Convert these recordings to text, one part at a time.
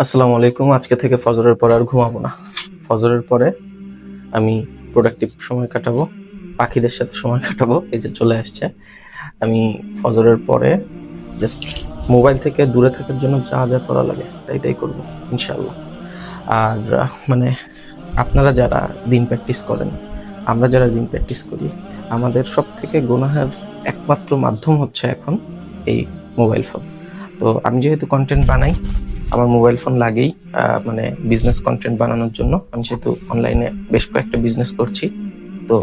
আসসালামু আলাইকুম। আজকে থেকে ফজরের পরে আর ঘুমাবো না। ফজরের পরে আমি প্রোডাক্টিভ সময় কাটাবো, পাখিদের সাথে সময় কাটাবো। এই যে চলে আসছে। আমি ফজরের পরে জাস্ট মোবাইল থেকে দূরে থাকার জন্য যা যা করা লাগে তাই করবো ইনশাল্লাহ। আর মানে আপনারা যারা দিন প্র্যাকটিস করেন, আমরা যারা দিন প্র্যাকটিস করি, আমাদের সব থেকে গুনাহের একমাত্র মাধ্যম হচ্ছে এখন এই মোবাইল ফোন। তো আমি যেহেতু কন্টেন্ট বানাই, আমার মোবাইল ফোন লাগেই। মানে বিজনেস কন্টেন্ট বানানোর জন্য আমি যেহেতু অনলাইনে বেশ কয়েকটা বিজনেস করছি, তো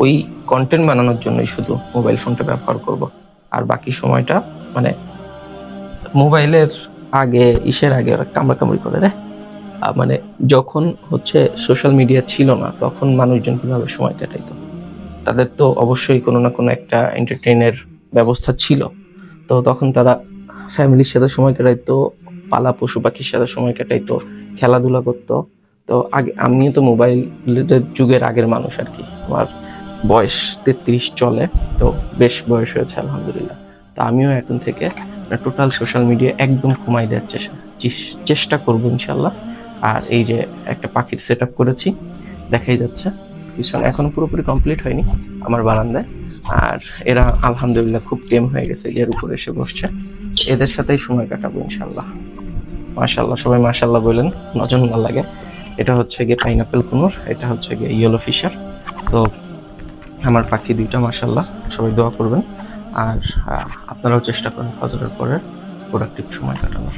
ওই কন্টেন্ট বানানোর জন্যই শুধু মোবাইল ফোনটা ব্যবহার করব। আর বাকি সময়টা মানে মোবাইলের আগে ওরা কামড়াকামড়ি করে রে। মানে যখন হচ্ছে সোশ্যাল মিডিয়া ছিল না, তখন মানুষজন কিভাবে সময় কাটাইতো, তাদের তো অবশ্যই কোনো না কোনো একটা এন্টারটেইনের ব্যবস্থা ছিল। তো তখন তারা ফ্যামিলির সাথে সময় কাটাইতো, পালা পশু পাখির সাথে সময় কাটাইতো, খেলাধুলা করতো। তো আগে আমিও তো মোবাইল যুগের আগের মানুষ আর কি। আমার বয়স 33 চলে, তো বেশ বয়স হয়েছে আলহামদুলিল্লাহ। তো আমিও এখন থেকে টোটাল সোশ্যাল মিডিয়া একদম কমাই দেওয়ার চেষ্টা করবো ইনশাল্লাহ। আর এই যে একটা পাখির সেট আপ করেছি, দেখাই যাচ্ছে পিছনে, এখনো পুরোপুরি কমপ্লিট হয়নি আমার বারান্দায়। আর এরা আলহামদুলিল্লাহ খুব টেম হয়ে গেছে, এর উপরে এসে বসছে। এদের সাথেই সময় কাটাবো ইনশাল্লাহ। মাশাল্লাহ, সবাই মাশাল্লাহ বলেন, নজর না লাগে। এটা হচ্ছে গিয়ে পাইনাপেল কুনুর, এটা হচ্ছে গিয়ে ইয়েলো ফিশার। তো আমার পাখি দুইটা মাশাল্লাহ, সবাই দোয়া করবেন। আর আপনারাও চেষ্টা করেন ফজরের পরে প্রোডাক্টিভ সময় কাটানোর।